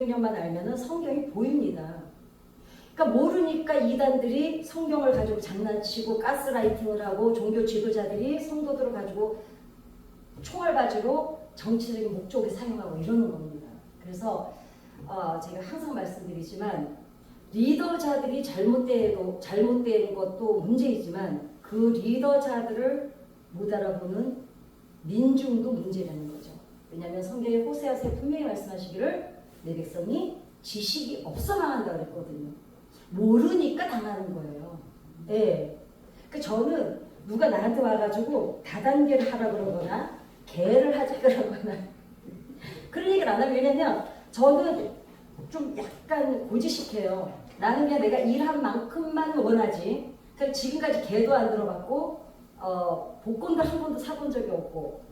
성경만 알면은 성경이 보입니다. 그러니까 모르니까 이단들이 성경을 가지고 장난치고 가스라이팅을 하고 종교 지도자들이 성도들을 가지고 총알바지로 정치적인 목적에 사용하고 이러는 겁니다. 그래서 제가 항상 말씀드리지만 리더자들이 잘못된 것도 문제이지만 그 리더자들을 못 알아보는 민중도 문제라는 거죠. 왜냐하면 성경의 호세아서에 분명히 말씀하시기를 내 백성이 지식이 없어 망한다고 그랬거든요. 모르니까 당하는 거예요. 예. 그 저는 누가 나한테 와가지고 다단계를 하라 그러거나 개를 하자 그러거나 그런 얘기를 안 하면, 왜냐면 저는 좀 약간 고지식해요. 나는 그냥 내가 일한 만큼만 원하지. 그러니까 지금까지 개도 안 들어봤고 복권도 한 번도 사본 적이 없고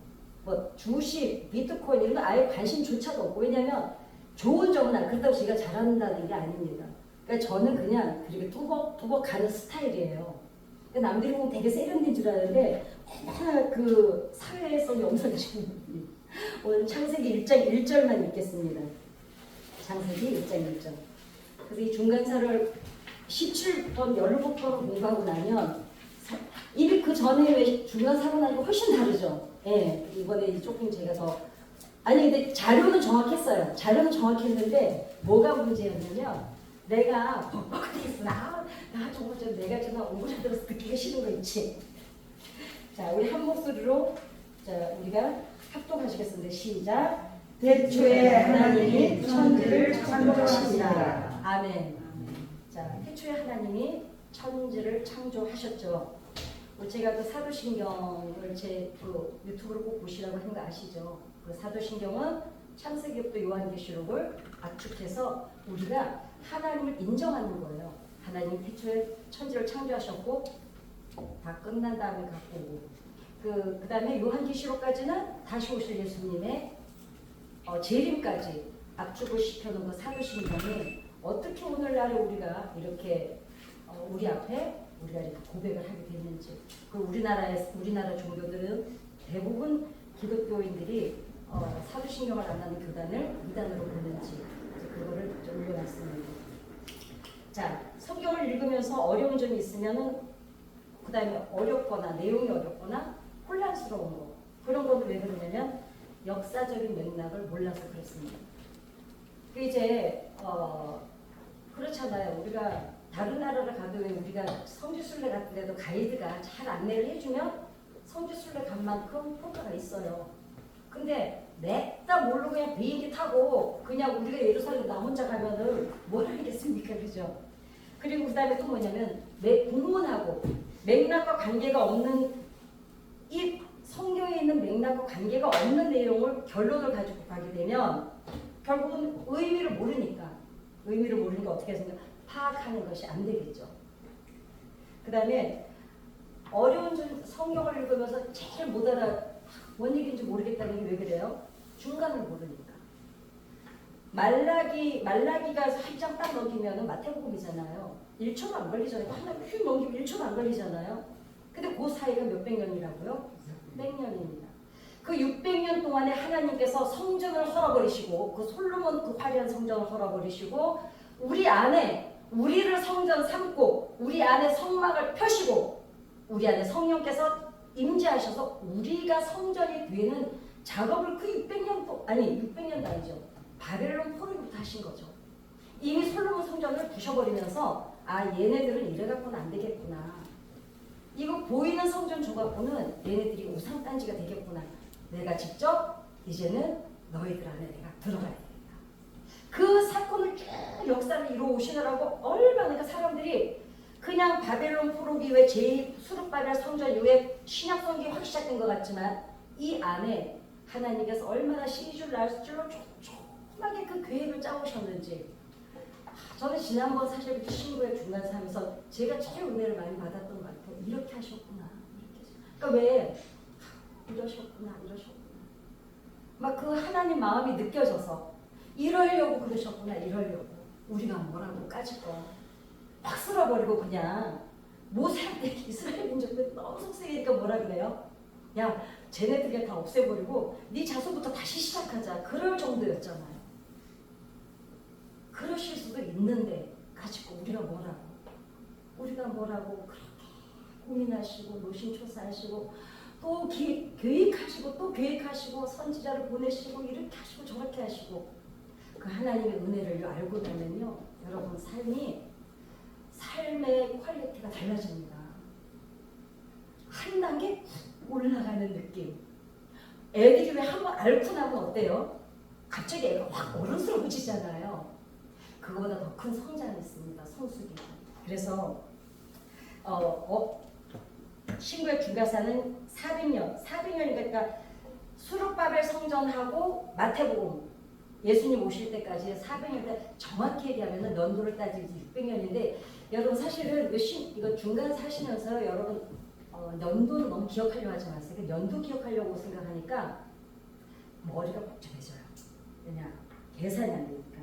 뭐 주식, 비트코인 이런 거 아예 관심조차도 없고. 왜냐면 좋은 점은 그렇다고 제가 잘한다는 게 아닙니다. 그러니까 저는 그냥 그렇게 뚜벅뚜벅 가는 스타일이에요. 그러니까 남들이 보면 되게 세련된 줄 아는데 맨날 그 사회에서 영상을 주는 분이 오늘 창세기 1장 1절만 읽겠습니다. 창세기 1장 1절. 그래서 이 중간사를 17번, 17번 공부하고 나면 이미 그 전에 왜 중간사로 나니까 훨씬 다르죠. 예, 이번에 조금 제가 더 아니 근데 자료는 정확했어요. 자료는 정확했는데 뭐가 문제였냐면 내가 벅벅했어. 나 정말 내가 정말 오그라 들어서 듣기가 싫은 거 있지. 자, 우리 한 목소리로 자 우리가 합동하시겠습니다. 시작. 태초에 하나님이 천지를 창조하시니라. 아멘. 자, 태초에 하나님이 천지를 창조하셨죠. 제가 그 사도신경을 제 그 유튜브로 꼭 보시라고 한 거 아시죠? 그 사도신경은 창세기부터 요한계시록을 압축해서 우리가 하나님을 인정하는 거예요. 하나님 태초에 천지를 창조하셨고 다 끝난 다음에 갖고 오고 그 다음에 요한계시록까지는 다시 오실 예수님의 재림까지 압축을 시켜놓은 그 사도신경이 어떻게 오늘날에 우리가 이렇게 우리 앞에 우리가 이렇게 고백을 하게 됐는지, 그 우리나라 종교들은 대부분 기독교인들이 사도신경을 안 하는 교단을 이단으로 보는지 그거를 좀 올려놨습니다. 자, 성경을 읽으면서 어려운 점이 있으면은 그 다음에 어렵거나 내용이 어렵거나 혼란스러운 거 그런 것도 왜 그러냐면 역사적인 맥락을 몰라서 그렇습니다. 그 이제 그렇잖아요. 우리가 다른 나라를 가도 왜 우리가 성지순례 같은 데도 가이드가 잘 안내를 해주면 성지순례 간 만큼 효과가 있어요. 근데 냅다 모르고 그냥 비행기 타고 그냥 우리가 예루살렘 나 혼자 가면은 뭘 하겠습니까? 그죠? 그리고 그 다음에 또 뭐냐면 공문하고 맥락과 관계가 없는 이 성경에 있는 맥락과 관계가 없는 내용을 결론을 가지고 가게 되면 결국은 의미를 모르니까 어떻게 생각 파악하는 것이 안 되겠죠. 그 다음에 어려운 성경을 읽으면서 제일 못 알아 뭔 얘기인지 모르겠다는 게 왜 그래요? 중간을 모르니까. 말라기가 1장 딱 넘기면 마태복음이잖아요. 1초도 안 걸리잖아요. 하나 휙 넘기면 1초도 안 걸리잖아요. 근데 그 사이가 몇백 년이라고요? 600년입니다. 그 600년 동안에 하나님께서 성전을 헐어버리시고 그 솔로몬 그 화려한 성전을 헐어버리시고 우리 안에 우리를 성전 삼고 우리 안에 성막을 펴시고 우리 안에 성령께서 임재하셔서 우리가 성전이 되는 작업을 그 600년도 아니죠. 바벨론 포로부터 하신 거죠. 이미 솔로몬 성전을 부셔버리면서 얘네들은 이래갖고는 안 되겠구나. 이거 보이는 성전 줘갖고는 얘네들이 우상단지가 되겠구나. 내가 직접 이제는 너희들 안에 내가 들어가야 되겠다. 그 사건을 쭉 역사를 이루어 오시느라고 얼마나 사람들이 그냥 바벨론 포로기 이후에 제2수르바벨 성전 이후에 신약 성경이 확 시작된 것 같지만 이 안에 하나님께서 얼마나 시리즈를 날 줄로 촘촘하게 그 계획을 짜오셨는지 저는 지난번 사실 신구의 중간사 하면서 제가 제일 은혜를 많이 받았던 것 같아요. 이렇게 하셨구나. 그러니까 왜 이러셨구나. 막 그 하나님 마음이 느껴져서 이러려고 그러셨구나. 우리가 뭐라고 까짓 거 막 쓸어버리고 그냥 모세한테 이스라엘 민족들 너무 속세니까 뭐라 그래요? 야 쟤네들 다 없애버리고 네 자손부터 다시 시작하자. 그럴 정도였잖아요. 있는데 가지고 우리가 뭐라고 그렇게 고민하시고 노심초사하시고 또 계획하시고 선지자를 보내시고 이렇게 하시고 저렇게 하시고 그 하나님의 은혜를 알고 나면요, 여러분 삶의 퀄리티가 달라집니다. 한 단계 올라가는 느낌. 애들이 왜 한번 앓고 나면 어때요? 갑자기 애가 확 어른스러워지잖아요. 그거보다 더 큰 성장이 있습니다. 성숙이. 그래서 신구약 중간사는 400년이니까 수룹바벨 성전하고 마태복음 예수님 오실 때까지 400년대 정확히 얘기하면 연도를 따지지 600년인데 여러분 사실은 이거 중간사 하시면서 여러분 연도는 너무 기억하려고 하지 마세요. 연도 기억하려고 생각하니까 머리가 복잡해져요. 왜냐? 계산이 안 되니까.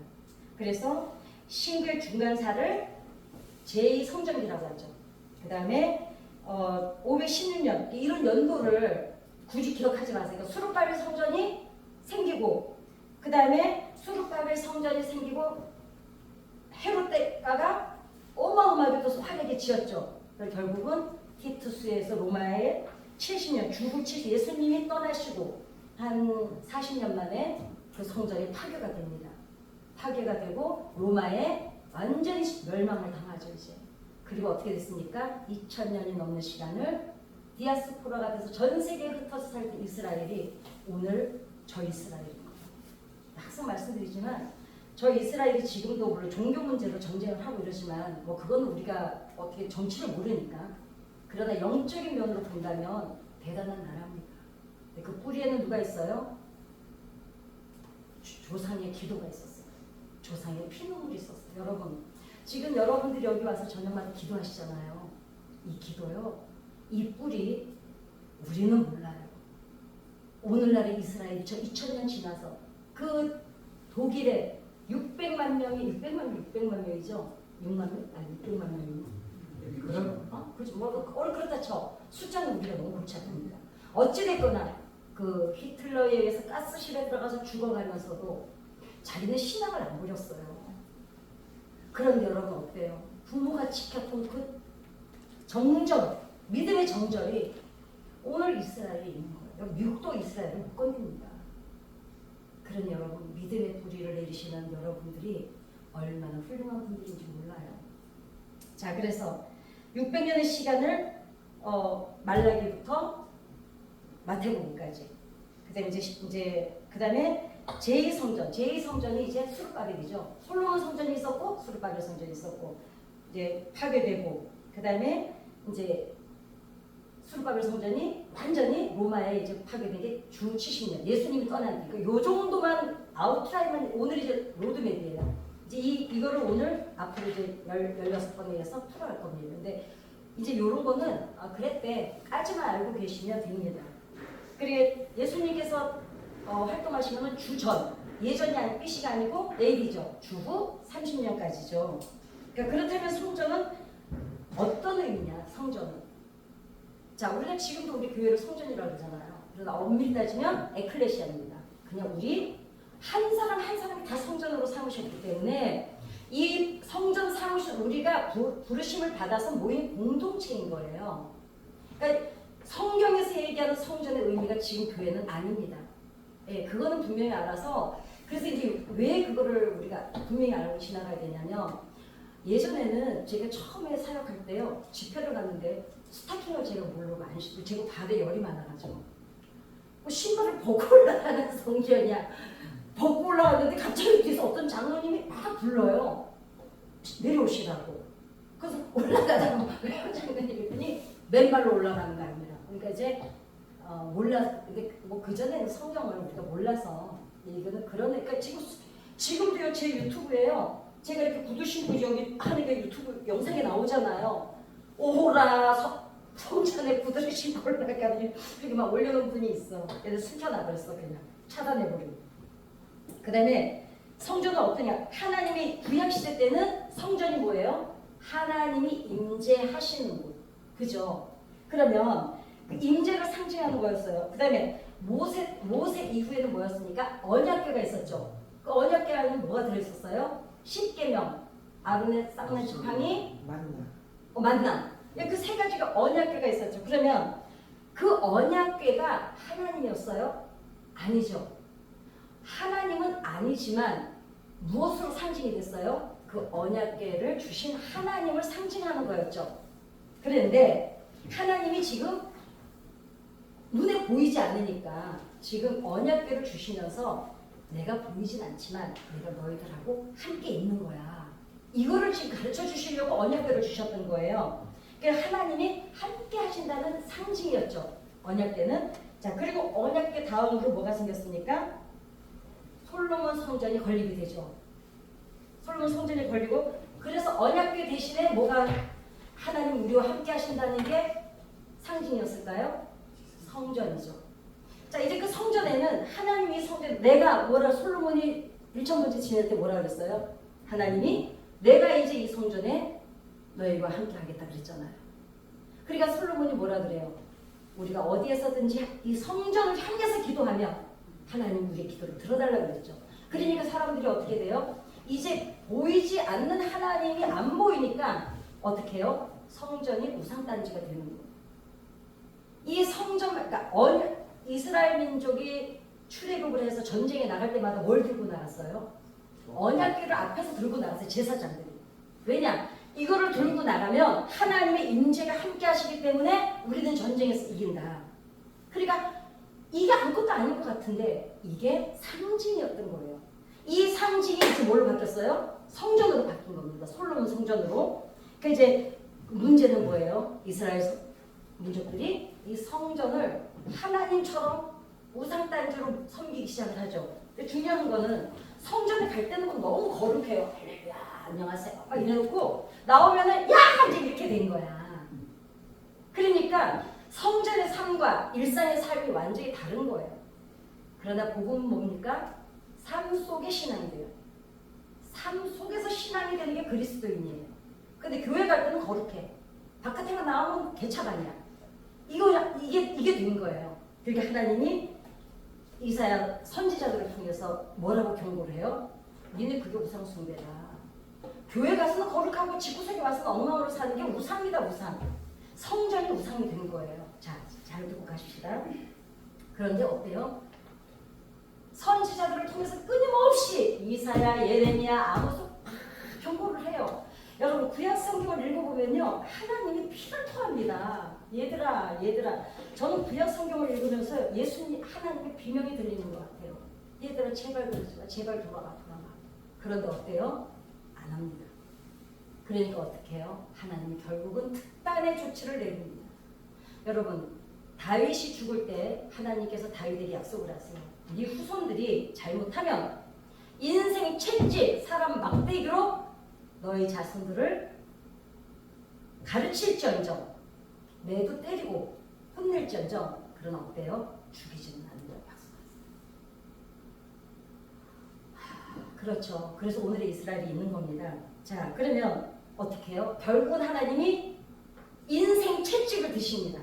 그래서 신구약 중간사를 제2성전기라고 하죠. 그 다음에 516년 이런 연도를 굳이 기억하지 마세요. 그러니까 수룹바벨 성전이 생기고 그 다음에 수룹바벨 성전이 생기고 헤롯 대가가 어마어마하게 또 화려하게 지었죠. 결국은 티투스에서 로마에 70년 중국 70 예수님이 떠나시고 한 40년 만에 그 성전이 파괴가 됩니다. 파괴가 되고 로마에 완전히 멸망을 당하죠 이제. 그리고 어떻게 됐습니까? 2000년이 넘는 시간을 디아스포라가 돼서 전 세계에 흩어져 살던 이스라엘이 오늘 저 이스라엘입니다. 항상 말씀드리지만 저 이스라엘이 지금도 물론 종교 문제로 전쟁을 하고 이러지만 뭐 그건 우리가 어떻게 정치를 모르니까 그러나 영적인 면으로 본다면 대단한 나라입니다. 그 뿌리에는 누가 있어요? 조상의 기도가 있었어요. 조상의 피눈물이 있었어요. 여러분 지금 여러분들이 여기 와서 저녁마다 기도하시잖아요. 이 기도요. 이 뿌리 우리는 몰라요. 오늘날의 이스라엘이 저 2000년 지나서 그 독일에 600만 명이죠. 6만 명? 아니 600만 명이. 그렇죠. 그렇다 쳐. 숫자는 우리가 너무 골치 아픕니다. 어찌됐거나 그 히틀러에 의해서 가스실에 들어가서 죽어가면서도 자기는 신앙을 안 버렸어요. 그런데 여러분 어때요? 부모가 지켰던 그 정절, 믿음의 정절이 오늘 이스라엘에 있는 거예요. 미국도 이스라엘을 못 건립니다. 그런 여러분, 믿음의 뿌리를 내리시는 여러분들이 얼마나 훌륭한 분들인지 몰라요. 자, 그래서 600년의 시간을 말라기부터 마태복음까지. 그다음에 제2성전이 이제 수룹바벨이죠. 솔로몬 성전이 있었고 수룹바벨 성전이 있었고 이제 파괴되고 그다음에 이제 수룹바벨 성전이 완전히 로마에 이제 파괴된 게 주 70년 예수님이 떠난 뒤. 요 정도만 아웃라인만 오늘 이제 로드맵이에요. 이제 이거를 오늘 앞으로 이제 16번에 의해서 풀어갈 겁니다. 근데 이제 요런 거는 그랬대까지만 알고 계시면 됩니다. 그리고 예수님께서 활동하시면 주전, 예전이 아니 삐시가 아니고 내일이죠. 주후 30년까지죠. 그러니까 그렇다면 성전은 어떤 의미냐? 성전은 자 우리가 지금도 우리 교회를 성전이라고 그러잖아요. 그러나 엄밀히 따지면 에클레시아입니다. 그냥 우리 한 사람 한 사람이 다 성전으로 삼으셨기 때문에 이 성전 삼으신 우리가 부르심을 받아서 모인 공동체인 거예요. 그러니까 성경에서 얘기하는 성전의 의미가 지금 교회는 아닙니다. 예, 그거는 분명히 알아서 그래서 이제 왜 그거를 우리가 분명히 알고 지나가야 되냐면 예전에는 제가 처음에 사역할 때요 집회를 갔는데 스타킹을 제가 모르고 안 신고 제가 발에 열이 많아가지고 뭐 신발을 벗고 올라가는 성전이야. 벗고 올라갔는데 갑자기 뒤에서 어떤 장로님이 막 불러요. 내려오시라고. 그래서 올라가다가 왜 장로님이 그랬더니 맨발로 올라가는 거 아니라 그러니까 이제 근데 뭐 그전에는 성경을 우리가 몰라서 이거는 그러니까 지금도요 제 유튜브에요 제가 이렇게 구두 신고 여기 하는 게 유튜브 영상에 나오잖아요. 오호라 성전에 구두를 신고 올라가더니 그렇게 막 올려놓은 분이 있어. 그래서 숨겨놔버렸어. 그냥 차단해버리고. 그 다음에 성전은 어떠냐? 하나님이 구약시대 때는 성전이 뭐예요? 하나님이 임재하시는 곳. 그죠? 그러면 그 임재를 상징하는 거였어요. 그 다음에 모세 이후에는 뭐였습니까? 언약궤가 있었죠. 그 언약궤 안에 뭐가 들어있었어요? 십계명, 아론의 쌓는 지팡이 만나. 그 세 가지가 언약궤가 있었죠. 그러면 그 언약궤가 하나님이었어요? 아니죠. 하나님은 아니지만 무엇으로 상징이 됐어요? 그 언약궤를 주신 하나님을 상징하는 거였죠. 그런데 하나님이 지금 눈에 보이지 않으니까 지금 언약궤를 주시면서 내가 보이진 않지만 내가 너희들하고 함께 있는 거야. 이거를 지금 가르쳐 주시려고 언약궤를 주셨던 거예요. 그러니까 하나님이 함께 하신다는 상징이었죠. 언약궤는. 자, 그리고 언약궤 다음으로 뭐가 생겼습니까? 솔로몬 성전이 건립이 되죠. 솔로몬 성전이 걸리고, 그래서 언약궤 대신에 뭐가 하나님 우리와 함께 하신다는 게 상징이었을까요? 성전이죠. 자, 이제 그 성전에는 하나님이 성전, 내가 솔로몬이 1000번째 지낼 때 뭐라 그랬어요? 하나님이 내가 이제 이 성전에 너희와 함께 하겠다 그랬잖아요. 그러니까 솔로몬이 뭐라 그래요? 우리가 어디에서든지 이 성전을 향해서 기도하면 하나님 우리의 기도를 들어달라고 그랬죠. 그러니까 사람들이 어떻게 돼요? 이제 보이지 않는 하나님이 안 보이니까 어떻게 해요? 성전이 우상단지가 되는 거예요. 이 성전, 그러니까 이스라엘 민족이 출애굽을 해서 전쟁에 나갈 때마다 뭘 들고 나갔어요? 언약궤를 앞에서 들고 나갔어요. 제사장들이. 왜냐? 이거를 들고 나가면 하나님의 임재가 함께 하시기 때문에 우리는 전쟁에서 이긴다. 그러니까 이게 아무것도 아닌 것 같은데 이게 상징이었던 거예요. 이 상징이 이제 뭘로 바뀌었어요? 성전으로 바뀐 겁니다. 솔로몬 성전으로. 그러니까 이제 문제는 뭐예요? 이스라엘 민족들이 이 성전을 하나님처럼 우상단지로 섬기기 시작을 하죠. 근데 중요한 거는 성전에 갈 때는 너무 거룩해요. 할렐루야, 안녕하세요. 막 이래놓고 나오면은 야! 이제 이렇게 된 거야. 그러니까 성전의 삶과 일상의 삶이 완전히 다른 거예요. 그러나 복음은 뭡니까? 삶 속의 신앙이 돼요. 삶 속에서 신앙이 되는 게 그리스도인이에요. 근데 교회 갈 때는 거룩해. 바깥에만 나오면 개차반이야. 이게 된 거예요. 그러니까 하나님이 이사야 선지자들을 통해서 뭐라고 경고를 해요? 니네 그게 우상 숭배다. 교회 가서는 거룩하고 집구석에 와서는 엉망으로 사는 게 우상이다, 우상. 성전이 우상이 된 거예요. 자, 잘 듣고 가십시다. 그런데 어때요? 선지자들을 통해서 끊임없이 이사야, 예레미야, 아모스 경고를 해요. 여러분 구약 성경을 읽어보면요 하나님이 피를 토합니다. 얘들아 저는 구약 성경을 읽으면서 예수님 하나님의 비명이 들리는 것 같아요. 얘들아 제발 그러지 마. 제발 돌아가. 그런데 어때요? 안 합니다. 그러니까 어떻게 해요? 하나님이 결국은 특단의 조치를 내립니다. 여러분 다윗이 죽을 때 하나님께서 다윗에게 약속을 하세요. 네 후손들이 잘못하면 인생 채찍 사람 막대기로 너희 자손들을 가르칠지언정 매도 때리고 혼낼지언정 그러나 어때요? 죽이지는 않는다고 약속하세요. 그렇죠. 그래서 오늘의 이스라엘이 있는 겁니다. 자, 그러면 어떻게 해요? 결국은 하나님이 인생 채찍을 드십니다.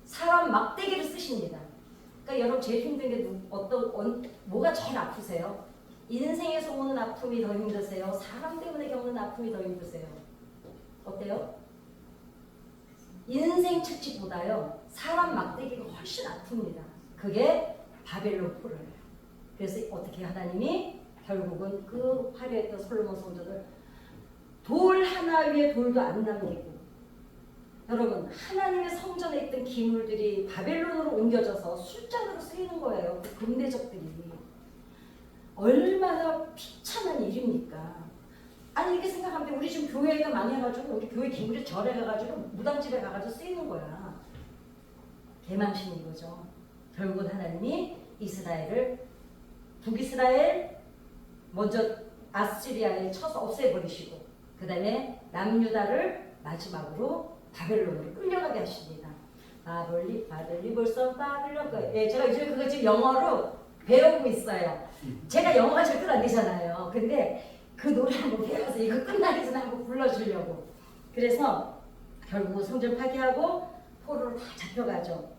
사람 막대기를 쓰십니다. 그러니까 여러분 제일 힘든 게 뭐가 제일 아프세요? 인생에서 오는 아픔이 더 힘드세요? 사람 때문에 겪는 아픔이 더 힘드세요? 어때요? 인생 채찍보다요 사람 막대기가 훨씬 아픕니다. 그게 바벨론 포로예요. 그래서 어떻게 하나님이 결국은 그 화려했던 솔로몬 성전을 돌 하나 위에 돌도 안 남기고 여러분 하나님의 성전에 있던 기물들이 바벨론으로 옮겨져서 술잔으로 쓰이는 거예요. 그 금대접들이. 얼마나 비참한 일입니까? 아니 이렇게 생각하면 우리 지금 교회가 망해가지고 우리 교회 기물이 절에 가가지고 무당집에 가가지고 쓰이는 거야. 개망신인 거죠. 결국은 하나님이 이스라엘을 북이스라엘 먼저 아스리아에 쳐서 없애버리시고 그 다음에 남유다를 마지막으로 바벨론으로 끌려가게 하십니다. 바벨리벌써 바벨론 예, 제가 요즘 그거 지금 영어로 배우고 있어요. 제가 영어가 절대 안 되잖아요. 근데 그 노래 한번 배워서 이거 끝나기 전에 한번 불러주려고. 그래서 결국은 성전 파괴하고 포로로 다 잡혀가죠.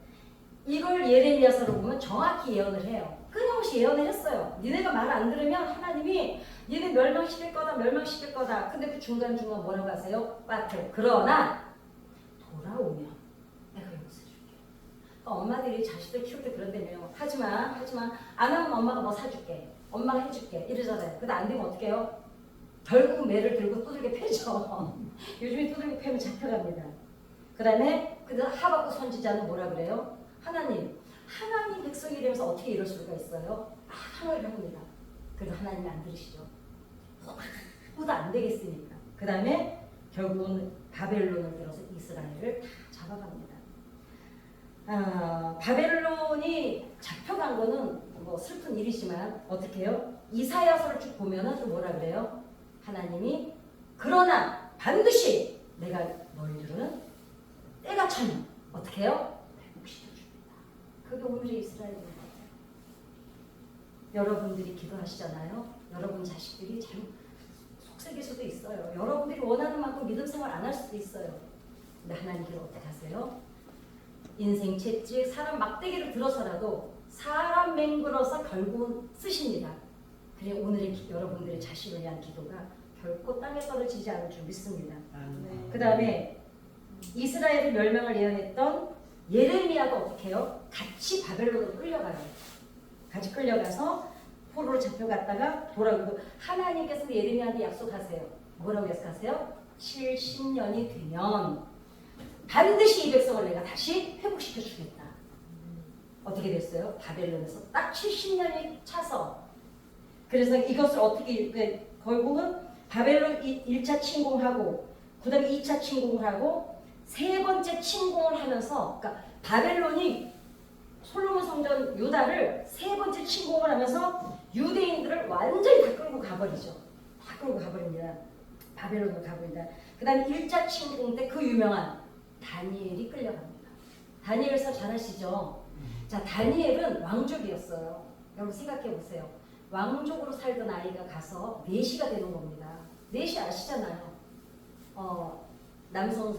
이걸 예레미야서로 보면 정확히 예언을 해요. 끊임없이 예언을 했어요. 니네가 말 안 들으면 하나님이 니네 멸망시킬 거다, 멸망시킬 거다. 근데 그 중간중간 뭐라고 하세요? 빠트. 그러나 돌아오면 내가 용서해줄게. 그러니까 엄마들이 자식들 키울 때 그런다며요. 하지마. 안 하면 엄마가 뭐 사줄게. 엄마가 해줄게. 이러잖아요. 근데 안 되면 어떻게 해요? 결국 매를 들고 두들겨 패죠. 요즘에 두들겨 패면 잡혀갑니다. 그 다음에 하박국 선지자는 뭐라 그래요? 하나님 백성이 되면서 어떻게 이럴 수가 있어요? 항의를 합니다. 그래도 하나님이 안 들으시죠. 아무도 안 되겠으니까. 그 다음에 결국은 바벨론을 들어서 이스라엘을 다 잡아갑니다. 바벨론이 잡혀간 거는 뭐 슬픈 일이지만 어떻게 해요? 이사야서를 쭉 보면은 또 뭐라 그래요? 하나님이 그러나 반드시 내가 너희들은 때가 차면 어떻게 해요? 회복시켜줍니다. 그게 오늘의 이스라엘입니다. 여러분들이 기도하시잖아요. 여러분 자식들이 잘못 속색일 수도 있어요. 여러분들이 원하는 만큼 믿음 생활 안 할 수도 있어요. 근데 하나님께서 어떻게 하세요? 인생 채찍 사람 막대기를 들어서라도 사람 맹글어서 결국은 쓰십니다. 그래 오늘의 여러분들의 자식을 위한 기도가 결코 땅에 떨어지지 않을 줄 믿습니다. 그 다음에 이스라엘의 멸망을 예언했던 예레미야가 어떻게 해요? 같이 바벨론으로 끌려가요. 같이 끌려가서 포로로 잡혀갔다가 돌아오고 하나님께서 예레미야한테 약속하세요. 뭐라고 약속하세요? 70년이 되면 반드시 이 백성을 내가 다시 회복시켜 주겠다. 어떻게 됐어요? 바벨론에서 딱 70년이 차서 그래서 이것을 어떻게 결국은 바벨론 1차 침공하고 그 다음에 2차 침공을 하고 세 번째 침공을 하면서 그러니까 바벨론이 솔로몬 성전 유다를 세 번째 침공을 하면서 유대인들을 완전히 다 끌고 가버리죠. 다 끌고 가버립니다. 바벨론으로 가버립니다. 그 다음에 1차 침공 때 그 유명한 다니엘이 끌려갑니다. 다니엘서 잘 아시죠? 자, 다니엘은 왕족이었어요. 여러분 생각해 보세요. 왕족으로 살던 아이가 가서 내시가 되는 겁니다. 내시 아시잖아요. 남성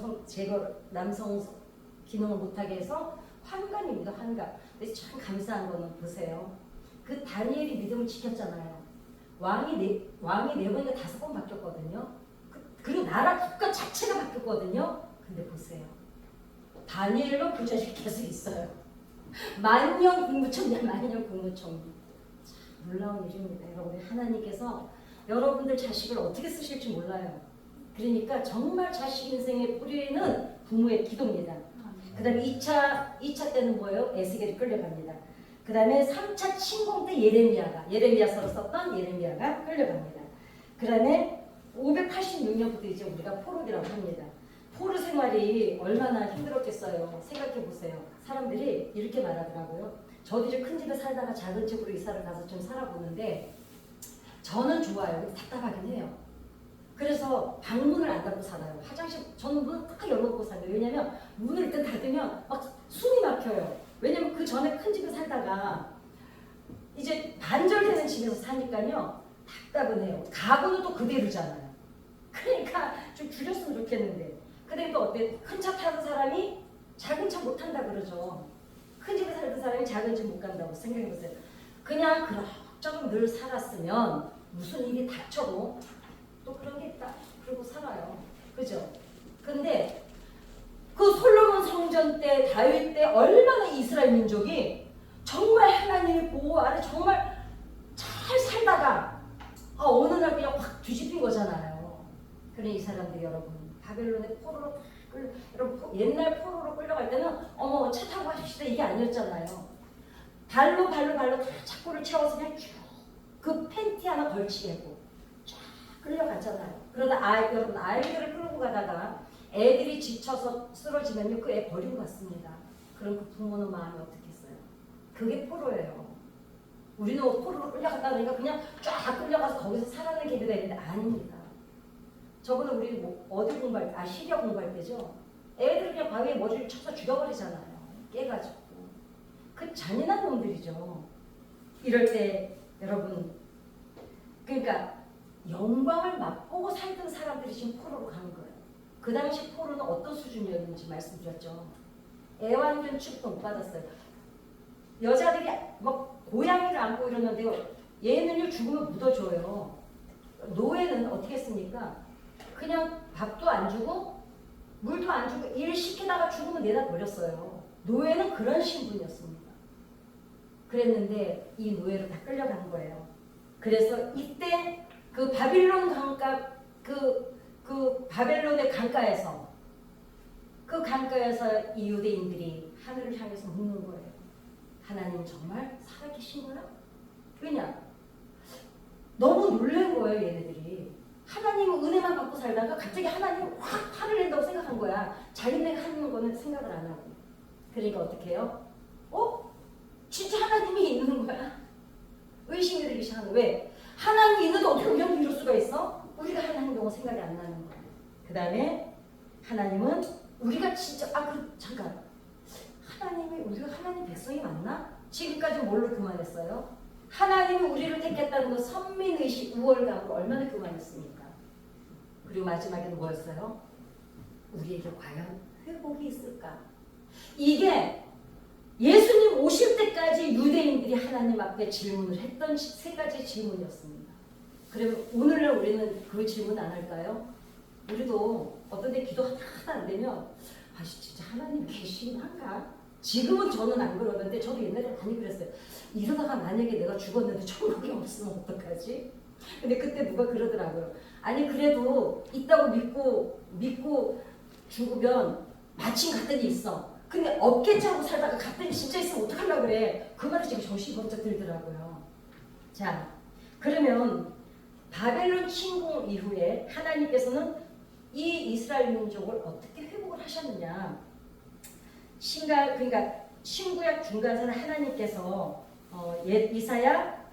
기능을 못하게 해서 환관입니다. 환관. 근데 참 감사한 거는 보세요. 그 다니엘이 믿음을 지켰잖아요. 왕이 네 번인가 5번 바뀌었거든요. 그리고 나라 국가 자체가 바뀌었거든요. 근데 보세요. 다니엘로 그 자식이 계속 있어요. 만년 국무총리, 만년 국무총리. 참 놀라운 일입니다. 여러분 하나님께서 여러분들 자식을 어떻게 쓰실지 몰라요. 그러니까 정말 자식 인생의 뿌리는 부모의 기도입니다. 그 다음에 2차 때는 뭐예요? 에스겔이 끌려갑니다. 그 다음에 3차 침공 때 예레미야서를 썼던 예레미야가 끌려갑니다. 그 다음에 586년부터 이제 우리가 포로기라고 합니다. 포로 생활이 얼마나 힘들었겠어요. 생각해 보세요. 사람들이 이렇게 말하더라고요. 저도 이제 큰 집에 살다가 작은 집으로 이사를 가서 좀 살아보는데 저는 좋아요. 근데 답답하긴 해요. 그래서 방문을 안 닫고 살아요. 화장실 저는 문을 딱 열어놓고 살아요. 왜냐면 문을 일단 닫으면 막 숨이 막혀요. 왜냐면 그 전에 큰 집에 살다가 이제 반절되는 집에서 사니까요. 답답은 해요. 가구는 또 그대로잖아요. 그러니까 좀 줄였으면 좋겠는데. 근데 또 어때? 큰 차 타는 사람이 작은 차 못 탄다 그러죠. 큰 집에 살던 사람이 작은 집 못 간다고 생각해보세요. 그냥 그럭저럭 늘 살았으면 무슨 일이 닥쳐도 또 그런 게 있다. 그러고 살아요. 그죠? 근데 그 솔로몬 성전 때, 다윗 때 얼마나 이스라엘 민족이 정말 하나님의 보호 아래 정말 잘 살다가 어느 날 그냥 확 뒤집힌 거잖아요. 그래 이 사람들이 여러분 바벨론의 포로로 여러분 옛날 포로로 끌려갈 때는 어머 차 타고 가십시다 이게 아니었잖아요. 발로 다 착고를 채워서 그냥 쭉 그 팬티 하나 걸치게 하고 쫙 끌려갔잖아요. 그러다 여러분 아이들을 끌고 가다가 애들이 지쳐서 쓰러지면요 그 애 버리고 갔습니다. 그럼 그 부모는 마음이 어떻겠어요? 그게 포로예요. 우리는 포로로 끌려갔다 그러니까 그냥 쫙 끌려가서 거기서 살아내는 계기가 되는데 아닙니다. 저번에 우리 뭐 어디 공부할 때, 시리아 공부할 때죠. 애들 그냥 바위에 머리를 쳐서 죽여버리잖아요. 깨가지고. 그 잔인한 놈들이죠. 이럴 때 여러분 그러니까 영광을 맛보고 살던 사람들이 지금 포로로 가는 거예요. 그 당시 포로는 어떤 수준이었는지 말씀드렸죠. 애완견 취급도 못 받았어요. 여자들이 막 고양이를 안고 이러는데요. 얘는요 죽으면 묻어줘요. 노예는 어떻게 했습니까? 그냥 밥도 안 주고 물도 안 주고 일 시키다가 죽으면 내다 버렸어요. 노예는 그런 신분이었습니다. 그랬는데 이 노예로 다 끌려간 거예요. 그래서 이때 그 바빌론 강가 그 바벨론의 강가에서 그 강가에서 이 유대인들이 하늘을 향해서 묻는 거예요. 하나님 정말 살아계신 거야? 왜냐? 너무 놀란 거예요, 얘네들이. 하나님은 은혜만 받고 살다가 갑자기 하나님이 확 화를 낸다고 생각한 거야. 자기네가 하는 거는 생각을 안 하고. 그러니까 어떻게 해요? 진짜 하나님이 있는 거야? 의심이 들기 시작하는 거야. 왜? 하나님이 있는데 어떻게 그냥 이럴 수가 있어? 우리가 하는 행동은 생각이 안 나는 거야. 그 다음에 하나님은 우리가 진짜 잠깐 하나님이 우리가 하나님 백성이 맞나? 지금까지 뭘로 교만했어요? 하나님이 우리를 택했다는 그 선민의식 우월감으로 얼마나 교만했습니까? 그리고 마지막에는 뭐였어요? 우리에게 과연 회복이 있을까? 이게 예수님 오실 때까지 유대인들이 하나님 앞에 질문을 했던 세 가지 질문이었습니다. 그러면 오늘날 우리는 그 질문 안 할까요? 우리도 어떤 데 기도 하나 안 되면 진짜 하나님 계시긴 한가? 지금은 저는 안 그러는데 저도 옛날에 많이 그랬어요. 이러다가 만약에 내가 죽었는데 천국이 없으면 어떡하지? 근데 그때 누가 그러더라고요. 아니 그래도 있다고 믿고 죽으면 마침 갔더니 있어. 근데 없겠지 하고 살다가 갔더니 진짜 있으면 어떡하려고 그래. 그 말이 지금 정신이 번쩍 들더라고요. 자, 그러면 바벨론 침공 이후에 하나님께서는 이 이스라엘 민족을 어떻게 회복을 하셨느냐. 그러니까 신구약 중간에서는 하나님께서 이사야,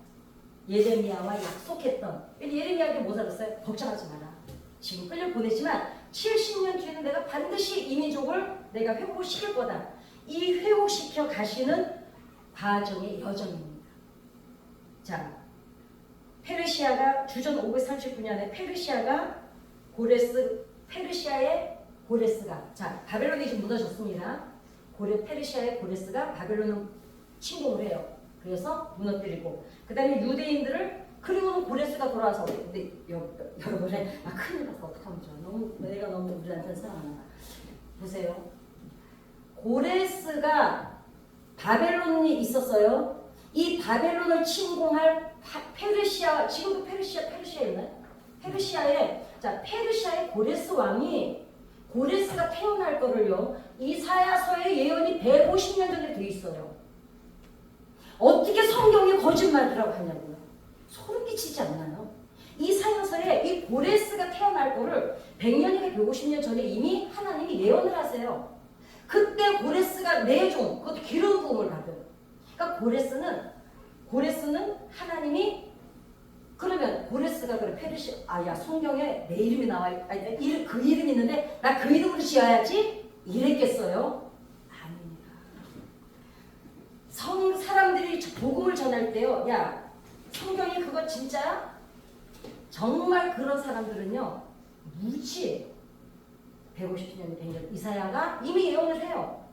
예레미야와 약속했던, 예레미야에게 뭐 살았어요? 걱정하지 마라. 지금 끌려보내지만 70년 뒤에는 내가 반드시 이 민족을 내가 회복을 시킬 거다. 이 회복시켜 가시는 과정의 여정입니다. 자, 페르시아가 주전 539년에 페르시아의 고레스가 바벨론이 지금 무너졌습니다. 페르시아의 고레스가 바벨론을 침공을 해요. 그래서 무너뜨리고 그 다음에 유대인들을 그리고는 고레스가 돌아와서 근데 여러분의 큰일 났어 어떡하면 좋아. 내가 너무 우리한테는 사랑한다. 보세요. 고레스가 바벨론이 있었어요. 이 바벨론을 침공할 페르시아, 지금도 페르시아 있나요? 페르시아의 고레스 왕이 고레스가 태어날 거를요. 이사야서의 예언이 150년 전에 돼 있어요. 어떻게 성경이 거짓말이라고 하냐고요. 소름 끼치지 않나요? 이사야서에 이 고레스가 태어날 거를 100년이나 150년 전에 이미 하나님이 예언을 하세요. 그때 고레스가 내종, 그것도 기름 부음을 받은. 그러니까 고레스는 하나님이 그러면 고레스가 그래 성경에 내 이름이 나와 그 이름이 있는데 나 그 이름으로 지어야지 이랬겠어요? 아닙니다. 사람들이 복음을 전할 때요. 야 성경이 그거 진짜야? 정말 그런 사람들은요. 무지 150년 100년 이사야가 이미 예언을 해요.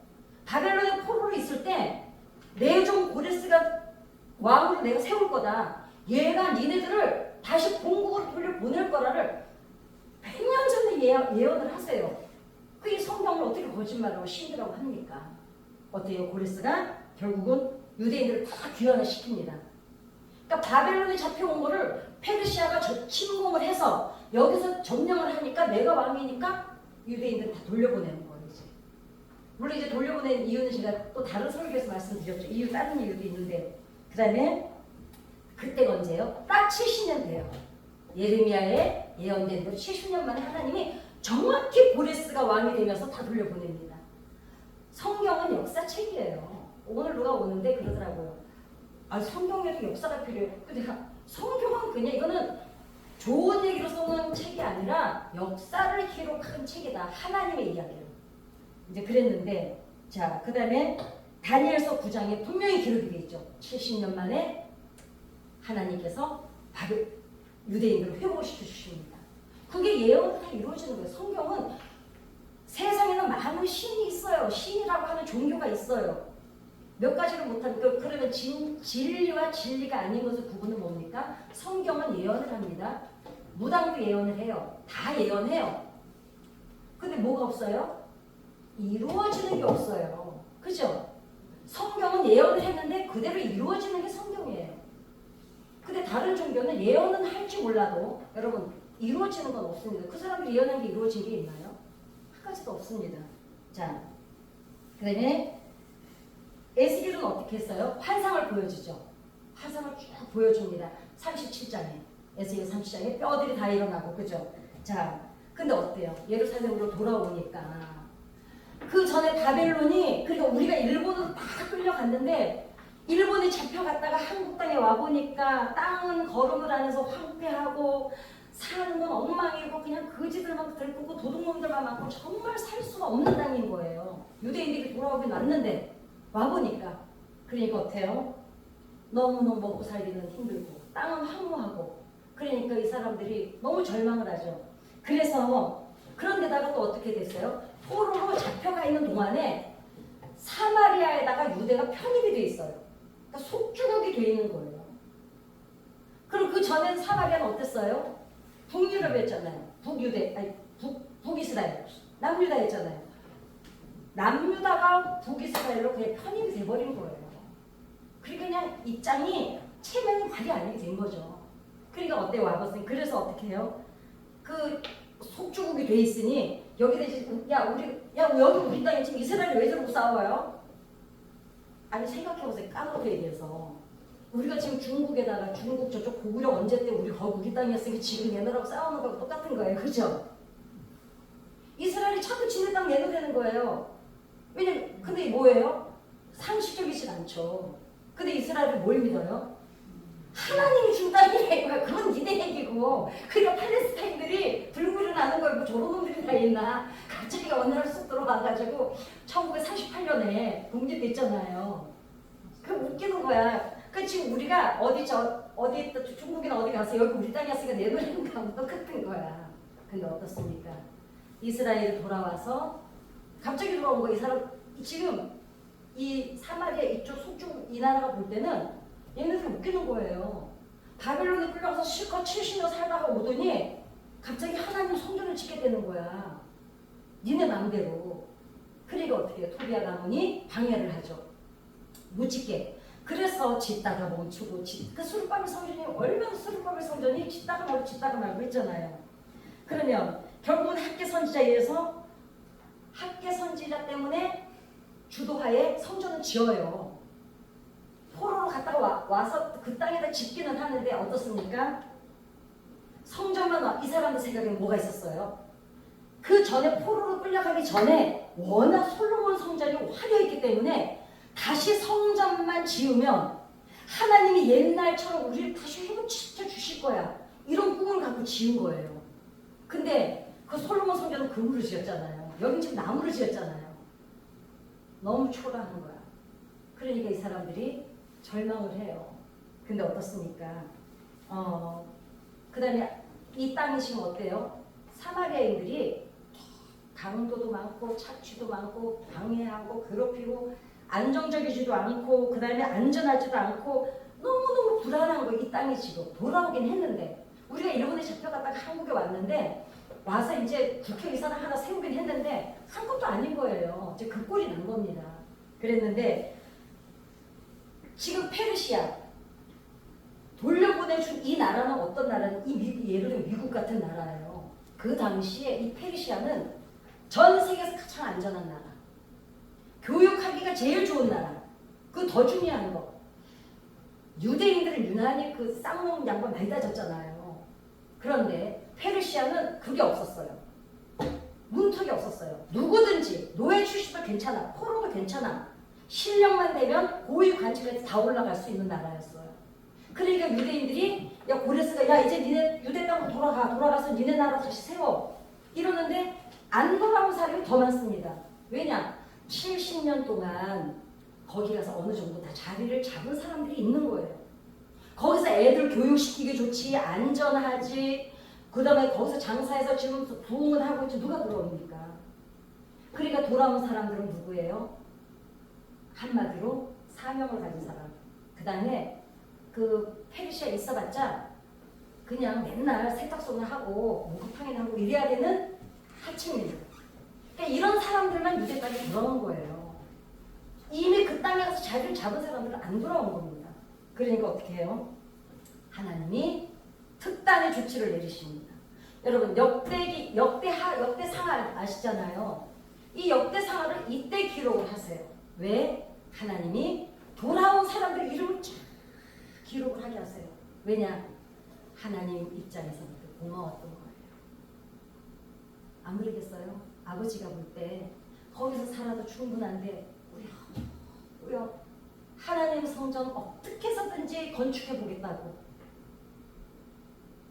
바벨론의 포로로 있을 때 내 종 고레스가 왕으로 내가 세울 거다. 얘가 니네들을 다시 본국으로 돌려보낼 거라를 100년 전에 예언을 하세요. 그 이 성경을 어떻게 거짓말하고 신이라고 합니까? 어때요? 고레스가 결국은 유대인들을 다 귀환시킵니다. 그러니까 바벨론에 잡혀온 거를 페르시아가 침공을 해서 여기서 점령을 하니까 내가 왕이니까 유대인들을 다 돌려보내는 거예요. 이제. 물론 이제 돌려보낸 이유는 제가 또 다른 설교에서 말씀드렸죠. 다른 이유도 있는데 그 다음에 그때가 언제예요? 딱 70년 돼요. 예레미야에 예언된 대로 70년 만에 하나님이 정확히 고레스가 왕이 되면서 다 돌려보냅니다. 성경은 역사책이에요. 오늘 누가 오는데 그러더라고요. 성경에도 역사가 필요해요. 근데 성경은 그냥 이거는 좋은 얘기로 써놓은 책이 아니라 역사를 기록한 책이다. 하나님의 이야기를. 이제 그랬는데 그 다음에 다니엘서 9장에 분명히 기록이 되어 있죠. 70년 만에 하나님께서 유대인들을 회복시켜 주십니다. 그게 예언으로 다 이루어지는 거예요. 성경은 세상에는 많은 신이 있어요. 신이라고 하는 종교가 있어요. 몇 가지를 못하니까 그러면 진리와 진리가 아닌 것을 구분은 뭡니까? 성경은 예언을 합니다. 무당도 예언을 해요. 다 예언해요. 근데 뭐가 없어요? 이루어지는 게 없어요. 그죠? 성경은 예언을 했는데 그대로 이루어지는 게 성경이에요. 근데 다른 종교는 예언은 할지 몰라도 여러분 이루어지는 건 없습니다. 그 사람들이 예언한 게 이루어진 게 있나요? 한 가지도 없습니다. 자, 그 다음에 에스겔은 어떻게 했어요? 환상을 보여주죠. 환상을 쭉 보여줍니다. 37장에 에스겔 37장에 뼈들이 다 일어나고 그죠? 자, 근데 어때요? 예루살렘으로 돌아오니까 그 전에 바벨론이 그러니까 우리가 일본으로 다 끌려갔는데 일본에 잡혀갔다가 한국 땅에 와보니까 땅은 걸음을 안에서 황폐하고 사는 건 엉망이고 그냥 거지들만 들고 도둑놈들만 많고 정말 살 수가 없는 땅인 거예요. 유대인들이 돌아오긴 왔는데 와보니까 그러니까 어때요? 너무너무 먹고 살기는 힘들고 땅은 황무하고 그러니까 이 사람들이 너무 절망을 하죠. 그래서 그런데다가 또 어떻게 됐어요? 포로로 잡혀가 있는 동안에 사마리아에다가 유대가 편입이 돼 있어요. 그러니까 속주국이 돼 있는 거예요. 그럼 그 전엔 사마리아는 어땠어요? 북유럽이었잖아요. 북유대, 아니 북이스라엘, 남유다였잖아요. 남유다가 북이스라엘로 그냥 편입이 돼버린 거예요. 그러니까 그냥 입장이 체면이 말이 아니게 된 거죠. 그러니까 어때요? 와봤으니 그래서 어떻게 해요? 그 속주국이 돼 있으니 여기다 이제 여기 우리 땅에 지금 이스라엘이 왜 저러고 싸워요? 아니 생각해보세요. 까놓게 대해서 우리가 지금 중국에다가 중국 저쪽 고구려 언제 때 우리 땅이었으니까 지금 얘네라고 싸우는 거하고 똑같은 거예요. 그죠? 이스라엘이 자꾸 지네 땅 내놓으려는 거예요. 왜냐면 근데 뭐예요? 상식적이진 않죠. 근데 이스라엘은 뭘 믿어요? 하나님이 준 땅이래. 그건 니네 얘기고. 그러니까 팔레스타인들이 들고 일어나는 거예요. 뭐 저런 놈들이 다 있나. 갑자기 어느 날 쑥 들어와가지고 1948년에 독립됐잖아요. 그 웃기는 거야. 그 지금 우리가 어디 중국이나 어디 가서 여기 우리 땅이었으니까 내놓으려는 거하고 똑같은 거야. 근데 어떻습니까? 이스라엘이 돌아와서 갑자기 돌아온 거야. 이 사람 지금 이 사마리아 이쪽 속중 이 나라가 볼 때는 얘네들 웃기는 거예요. 바벨론에 끌려가서 실컷 70년 살다가 오더니 갑자기 하나님 성전을 짓게 되는 거야. 니네 마음대로. 그러니까 어떻게 해요? 토비아 가문이 방해를 하죠. 못 짓게. 그래서 짓다가 멈추고 그 수르바벨 성전이 얼마나 수르바벨 성전이 짓다가 말고 했잖아요. 그러면 결국은 학계 선지자에 의해서 학계 선지자 때문에 주도하에 성전을 지어요. 포로로 갔다가 와서 그 땅에다 짓기는 하는데 어떻습니까? 성전만 이 사람들 생각에 뭐가 있었어요? 그 전에 포로로 끌려가기 전에 워낙 솔로몬 성전이 화려했기 때문에 다시 성전만 지으면 하나님이 옛날처럼 우리를 다시 회복시켜 주실 거야. 이런 꿈을 갖고 지은 거예요. 근데 그 솔로몬 성전은 금으로 지었잖아요. 여긴 지금 나무로 지었잖아요. 너무 초라한 거야. 그러니까 이 사람들이 절망을 해요. 근데 어떻습니까? 그 다음에 이 땅이 지금 어때요? 사마리아인들이 강도도 많고 착취도 많고 방해하고 괴롭히고 안정적이지도 않고 그 다음에 안전하지도 않고 너무너무 불안한 거예요. 이 땅이 지금 돌아오긴 했는데 우리가 일본에 잡혀갔다가 한국에 왔는데 와서 이제 국회의사당 하나 세우긴 했는데 한 것도 아닌 거예요. 이제 그 꼴이 난 겁니다. 그랬는데 지금 페르시아 돌려보내준 이 나라는 어떤 나라는 예를 들면 미국 같은 나라예요. 그 당시에 이 페르시아는 전 세계에서 가장 안전한 나라. 교육하기가 제일 좋은 나라. 그 더 중요한 거. 유대인들은 유난히 그 쌍놈 양반 많이 다졌잖아요. 그런데 페르시아는 그게 없었어요. 문턱이 없었어요. 누구든지 노예 출신도 괜찮아. 포로도 괜찮아. 실력만 되면 고위 관직까지 다 올라갈 수 있는 나라였어요. 그러니까 유대인들이 야 고레스가 야 이제 니네 유대 땅으로 돌아가서 니네 나라 다시 세워 이러는데 안 돌아온 사람이 더 많습니다. 왜냐? 70년 동안 거기 가서 어느 정도 다 자리를 잡은 사람들이 있는 거예요. 거기서 애들 교육시키기 좋지, 안전하지, 그 다음에 거기서 장사해서 지금 부흥을 하고 있지 누가 돌아옵니까? 그러니까 돌아온 사람들은 누구예요? 한마디로 사명을 가진 사람. 그 다음에 그 페르시아에 있어봤자 그냥 맨날 세탁소나 하고 목욕탕이나 하고 이래야 되는 하층민. 그러니까 이런 사람들만 유대 땅에 들어온 거예요. 이미 그 땅에 가서 자리를 잡은 사람들은 안 돌아온 겁니다. 그러니까 어떻게 해요? 하나님이 특단의 조치를 내리십니다. 여러분 역대상하 아시잖아요. 이 역대상하를 이때 기록을 하세요. 왜? 하나님이 돌아온 사람들 이름을 쫙 기록을 하게 하세요. 왜냐? 하나님 입장에서는 고마웠던 거예요. 안 그러겠어요? 아버지가 볼 때 거기서 살아도 충분한데 우려 하나님 성전 어떻게 해서든지 건축해 보겠다고.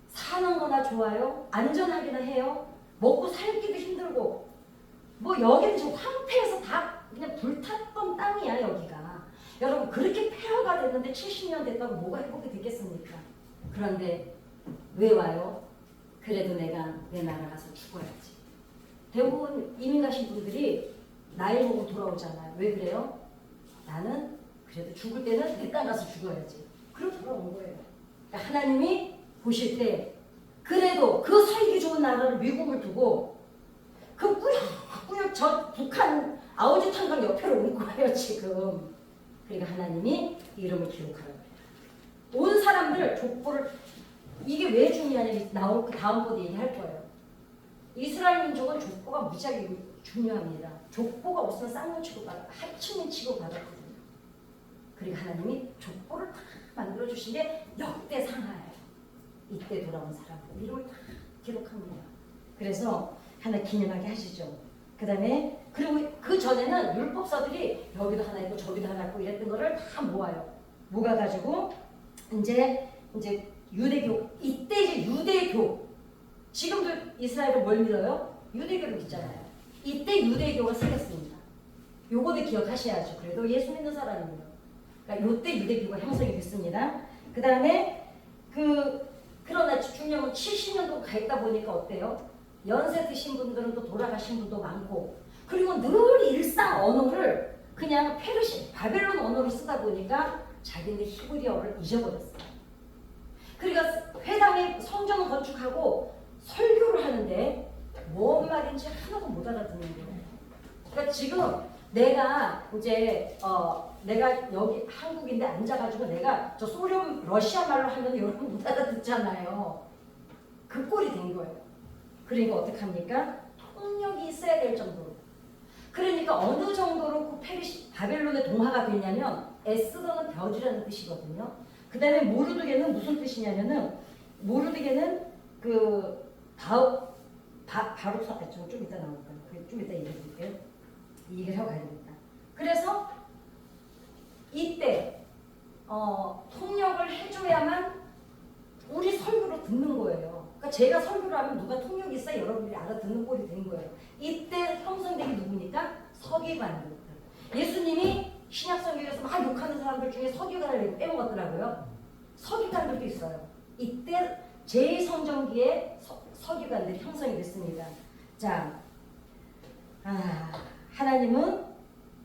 사는 거나 좋아요? 안전하기나 해요? 먹고 살기도 힘들고 뭐 여기는 지금 황폐해서 다 그냥 불탔던 땅이야 여기가. 여러분 그렇게 폐허가 됐는데 70년 됐다고 뭐가 회복이 됐겠습니까? 그런데 왜 와요? 그래도 내가 내 나라 가서 죽어야지. 대부분 이민 가신 분들이 나이 먹고 돌아오잖아요. 왜 그래요? 나는 그래도 죽을 때는 내 땅 가서 죽어야지. 그럼 돌아온 거예요. 그러니까 하나님이 보실 때 그래도 그 살기 좋은 나라를 미국을 두고 그 꾸역꾸역 저 북한 아오지 탄광 옆으로 온 거예요 지금. 그러니까 하나님이 이름을 기록하라고 해요. 온 사람들 족보를 이게 왜 중요하냐면 나올 그 다음 번에 얘기할 거예요. 이스라엘 민족은 족보가 무지하게 중요합니다. 족보가 없으면 쌍문 취급받아 하층민 취급받았거든요. 그리고 하나님이 족보를 다 만들어주신 게 역대상하예요. 이때 돌아온 사람들 이름을 다 기록합니다. 그래서 하나 기념하게 하시죠. 그 다음에 그리고 그 전에는 율법사들이 여기도 하나 있고 저기도 하나 있고 이랬던 거를 다 모아요. 모아가지고 이제 유대교 이때 이제 유대교 지금도 이스라엘은 뭘 믿어요? 유대교를 믿잖아요. 이때 유대교가 생겼습니다. 요거는 기억하셔야죠. 그래도 예수 믿는 사람이에요. 그러니까 요때 유대교가 형성이 됐습니다. 그 다음에 그러나 중요한 70년도 가 있다 보니까 어때요? 연세 드신 분들은 또 돌아가신 분도 많고 그리고 늘 일상 언어를 그냥 바벨론 언어를 쓰다 보니까 자기네 히브리어를 잊어버렸어요. 그러니까 회당에 성전을 건축하고 설교를 하는데 뭔 말인지 하나도 못 알아듣는 거예요. 그러니까 지금 내가 이제 내가 여기 한국인데 앉아가지고 내가 저 소련 러시아 말로 하면 여러분 못 알아듣잖아요. 그 꼴이 된 거예요. 그러니까 어떡합니까? 통역이 있어야 될 정도로. 그러니까 어느 정도로 그 바벨론의 동화가 되냐면 에스더는 벼지라는 뜻이거든요. 그 다음에 모르드게는 무슨 뜻이냐면은 모르드게는 바로 좀 이따 나올 거예요. 좀 이따 얘기해 드릴게요. 이 얘기를 하고 가야 됩니다. 그래서 이때 통역을 해줘야만 우리 설교를 듣는 거예요. 그러니까 제가 설교를 하면 누가 통역이 있어야 여러분들이 알아듣는 꼴이 된 거예요. 이때 형성된 게 누굽니까? 서기관들. 예수님이 신약성경에서 막 욕하는 사람들 중에 서기관을 빼먹었더라고요. 서기관들도 있어요. 이때 제2성전기에 서기관들이 형성이 됐습니다. 자, 하나님은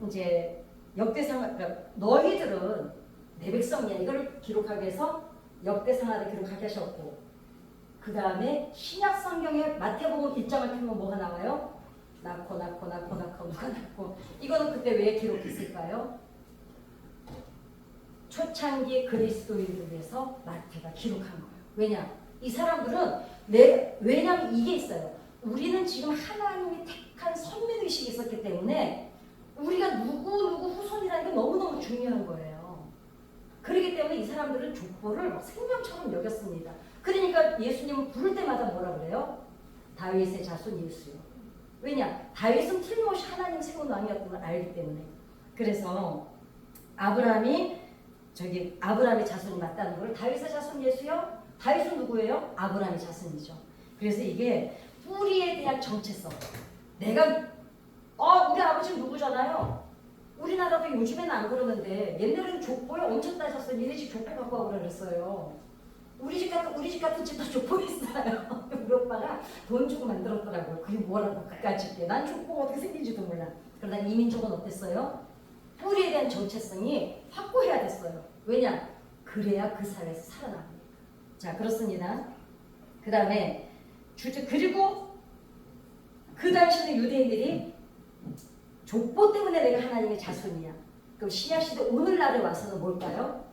이제 역대상하, 그러니까 너희들은 내 백성이야 이걸 기록하기 위해서 역대상하를 기록하게 하셨고 그 다음에 신약성경에 마태복음 1장을 펴면 뭐가 나와요? 낳고 누가 낳고 이거는 그때 왜 기록했을까요? 초창기 그리스도인을 위해서 마태가 기록한 거예요. 왜냐? 이 사람들은 왜냐면 이게 있어요. 우리는 지금 하나님이 택한 선민의식이 있었기 때문에 우리가 누구 후손이라는 게 너무너무 중요한 거예요. 그렇기 때문에 이 사람들은 족보를 생명처럼 여겼습니다. 그러니까 예수님은 부를 때마다 뭐라 그래요? 다윗의 자손 예수요. 왜냐? 다윗은 틀림없이 하나님 세운 왕이었던 걸 알기 때문에. 그래서 아브라함의 자손이 맞다는 걸 다윗의 자손 예수요? 다윗은 누구예요? 아브라함의 자손이죠. 그래서 이게 뿌리에 대한 정체성. 우리 아버지는 누구잖아요. 우리나라도 요즘에는 안 그러는데 옛날에는 족보에 엄청 따졌어요. 니네 집 족보 갖고 와보라 그랬어요. 우리 집 같은 집도 족보 있어요. 우리 오빠가 돈 주고 만들었더라고요. 그게 뭐라고 그까짓 게. 난 족보가 어떻게 생긴지도 몰라. 그러다 이민족은 어땠어요? 뿌리에 대한 정체성이 확고해야 됐어요. 왜냐? 그래야 그 사회에서 살아남으니까. 자, 그렇습니다. 그 다음에 그리고 그 당시는 유대인들이 족보 때문에 내가 하나님의 자손이야. 그럼 신약시대 오늘날에 와서는 뭘까요?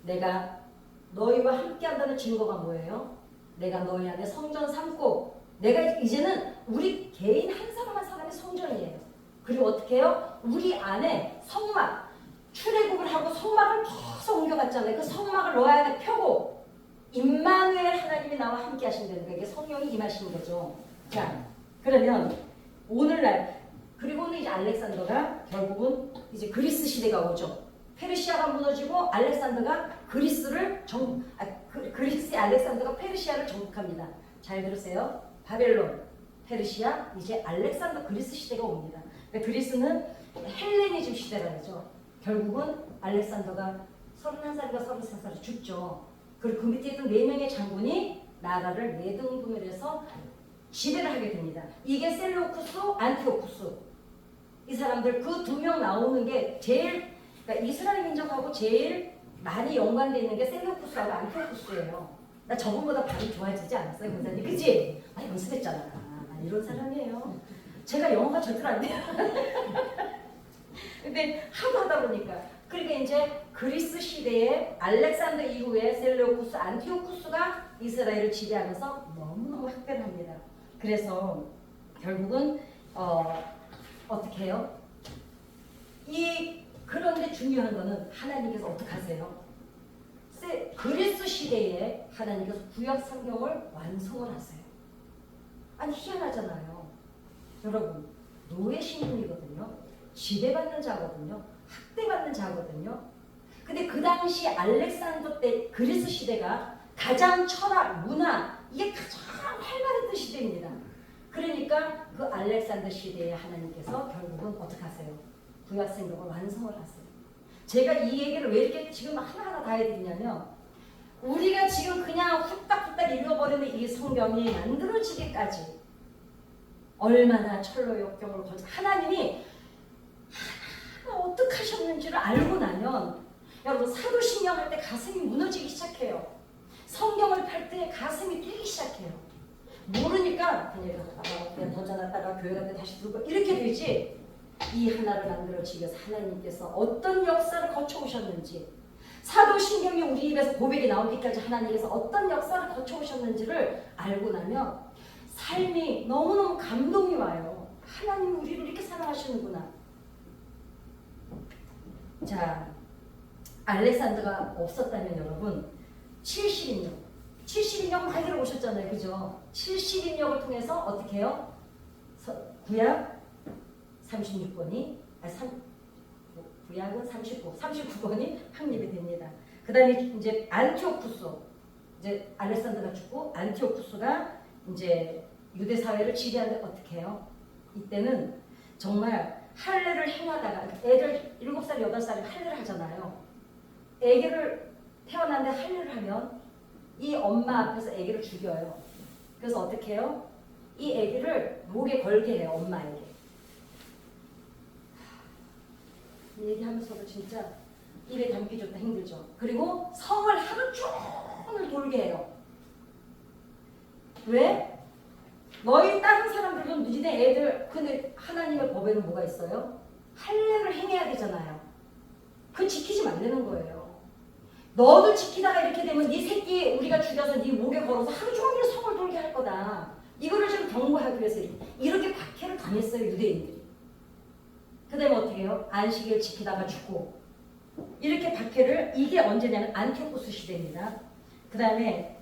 내가 너희와 함께한다는 증거가 뭐예요? 내가 너희 안에 성전 삼고 내가 이제는 우리 개인 한 사람 한 사람이 성전이에요. 그리고 어떻게 해요? 우리 안에 성막, 출애굽을 하고 성막을 계속 옮겨갔잖아요. 그 성막을 너희 안에 펴고 임마누엘 하나님이 나와 함께 하신다는 거예요. 이게 성령이 임하시는 거죠. 자, 그러면 오늘날 그리고는 이제 알렉산더가 결국은 이제 그리스 시대가 오죠. 페르시아가 무너지고 알렉산더가 그리스의 알렉산더가 페르시아를 정복합니다. 잘 들으세요. 바벨론, 페르시아, 이제 알렉산더 그리스 시대가 옵니다. 그러니까 그리스는 헬레니즘 시대라 그러죠. 결국은 알렉산더가 31살인가 33살에 죽죠. 그리고 그 밑에 있던 4명의 장군이 나라를 내등분을 해서 지배를 하게 됩니다. 이게 셀루쿠스, 안티오쿠스. 이 사람들 그 2명 나오는 게 제일 그러니까 이스라엘 민족하고 제일 많이 연관되어 있는 게 셀루쿠스하고 안티오쿠스예요. 나 저번보다 발음 좋아지지 않았어요, 권사님? 그치? 아, 연습했잖아. 나 이런 사람이에요. 제가 영어가 절대로 안 돼요. 근데 하도 하다 보니까. 그러니까 이제 그리스 시대에 알렉산더 이후에 셀루쿠스, 안티오쿠스가 이스라엘을 지배하면서 너무너무 학대합니다. 그래서 결국은 어떻게 해요? 그런데 중요한 거는 하나님께서 어떻게 하세요? 그리스 시대에 하나님께서 구약 성경을 완성을 하세요. 아니 희한하잖아요. 여러분 노예 신분이거든요. 지배받는 자거든요. 학대받는 자거든요. 근데 그 당시 알렉산더 때 그리스 시대가 가장 철학, 문화 이게 가장 활발했던 시대입니다. 그러니까 그 알렉산더 시대에 하나님께서 결국은 어떻게 하세요? 구약 성경을 완성을 하세요. 제가 이 얘기를 왜 이렇게 지금 하나하나 다 해드리냐면 우리가 지금 그냥 후딱후딱 읽어버리는 이 성경이 만들어지기까지 얼마나 철로 역경을 거쳐 하나님이 하나하나 어떻게 하셨는지를 알고 나면 여러분 사도신경 할 때 가슴이 무너지기 시작해요. 성경을 펼 때 가슴이 뛰기 시작해요. 모르니까 그냥 던져놨다가 교회 갈 때 다시 들고 이렇게 되지. 이 하나를 만들어지기 위해서 하나님께서 어떤 역사를 거쳐오셨는지 사도신경이 우리 입에서 고백이 나오기까지 하나님께서 어떤 역사를 거쳐오셨는지를 알고 나면 삶이 너무너무 감동이 와요. 하나님 우리를 이렇게 사랑하시는구나. 자, 알렉산더가 없었다면 여러분 70인역 많이 들어보셨잖아요. 그죠? 70인역을 통해서 어떻게 해요? 구약 36번이 구약은 39번이 확립이 됩니다. 그 다음에 이제 안티오쿠스, 이제 알렉산더가 죽고 안티오쿠스가 이제 유대 사회를 지배하는데 어떻게 해요? 이때는 정말 할례를 행하다가 애들 7살, 8살이 할례를 하잖아요. 애기를 태어났는데 할례를 하면 이 엄마 앞에서 애기를 죽여요. 그래서 어떻게 해요? 이 애기를 목에 걸게 해요. 엄마에게. 이 얘기하면서도 진짜 입에 담기 좋다 힘들죠. 그리고 성을 하루 종일 돌게 해요. 왜? 너희 다른 사람들은 니네 애들 근데 하나님의 법에는 뭐가 있어요? 할례를 행해야 되잖아요. 그거 지키지 말라는 거예요. 너도 지키다가 이렇게 되면 네 새끼 우리가 죽여서 네 목에 걸어서 하루 종일 성을 돌게 할 거다. 이거를 지금 경고하기 위해서 이렇게 박해를 당했어요. 유대인들이. 그 다음에 어떻게 해요? 안식일 지키다가 죽고 이렇게 박해를 이게 언제냐면 안티오쿠스 시대입니다. 그 다음에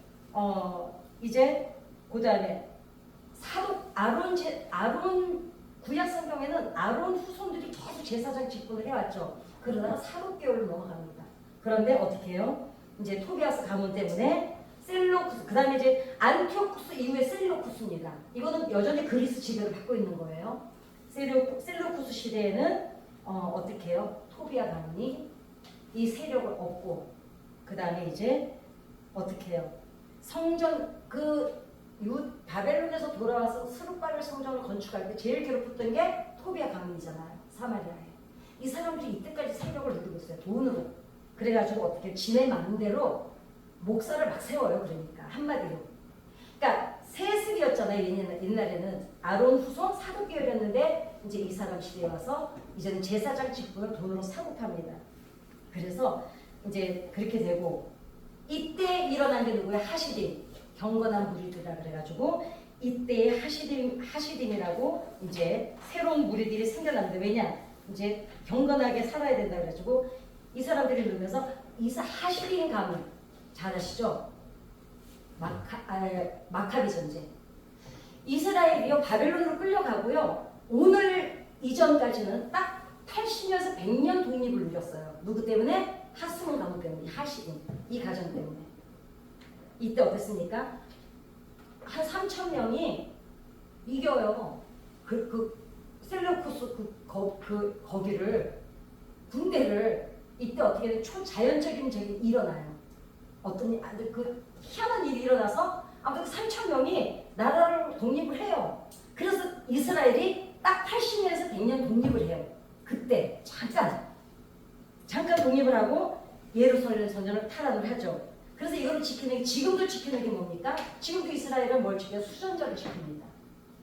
이제 그 다음에 사도 아론 구약 성경에는 아론 후손들이 계속 제사장 직분을 해왔죠. 그러다가 사독계열로 넘어갑니다. 그런데 어떻게 해요? 이제 토비아스 가문 때문에 셀로쿠스 그 다음에 이제 안티오쿠스 이후에 셀로쿠스입니다. 이거는 여전히 그리스 지배를 받고 있는 거예요. 셀루쿠스 시대에는 어떻게 해요? 토비아 가문이 이 세력을 얻고 그 다음에 이제 어떻게 해요? 성전 바벨론에서 돌아와서 스룹바벨 성전을 건축할 때 제일 괴롭혔던 게 토비아 가문이잖아요. 사마리아에. 이 사람들이 이때까지 세력을 누리고 있어요. 돈으로. 그래가지고 어떻게 지네 마음대로 목사를 막 세워요. 그러니까 한마디로. 그러니까 세습이었잖아요. 옛날에는 아론 후손 사독계열이었는데 이제 이 사람 시대에 와서 이제는 제사장 직분을 돈으로 사고 팝니다. 그래서 이제 그렇게 되고 이때 일어난 게 누구야? 하시딤. 경건한 무리들이라 그래가지고 이때의 하시딤이라고 이제 새로운 무리들이 생겨납니다. 왜냐? 이제 경건하게 살아야 된다 그래가지고 이 사람들이 누면서 하시딤 가문 잘 아시죠? 마카비 전쟁. 이스라엘이요 바벨론으로 끌려가고요. 오늘 이전까지는 딱 80년에서 100년 독립을 누렸어요. 누구 때문에? 하스몬 가문 때문에. 하시딤 이 가정 때문에. 이때 어땠습니까? 한 3,000명이 이겨요. 셀레우쿠스 거기를 군대를 이때 어떻게 된 초자연적인 적이 일어나요. 어떤 그 희한한 일이 일어나서 아무튼 3,000명이 나라를 독립을 해요. 그래서 이스라엘이 딱 80년에서 100년 독립을 해요. 그때 잠깐 독립을 하고 예루살렘 선전을 탈환을 하죠. 그래서 이거를 지금도 지키는 게 뭡니까? 지금도 이스라엘은 뭘 지켜요? 수전절을 지킵니다.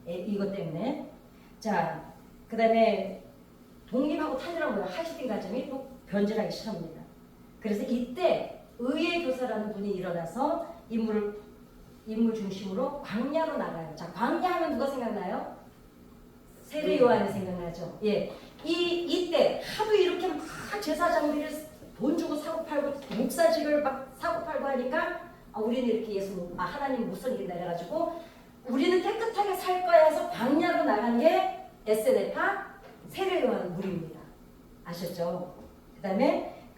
이것 때문에. 자, 그 다음에 독립하고 탄핵하고 뭐야? 하시딘 가정이 또 변질하기 시작합니다. 그래서 이때 의의 교사라는 분이 일어나서 인물 중심으로 광야로 나가요. 자, 광야하면 누가 생각나요? 세례 요한이 생각나죠. 예, 이때 하도 이렇게 막 제사장들이 돈 주고 사고 팔고 목사직을 막 사고 팔고 하니까 우리는 이렇게 하나님 못 섬긴다 해가지고 우리는 깨끗하게 살 거야 해서 광야로 나간 게 에세네파 세례 요한 무리입니다. 아셨죠?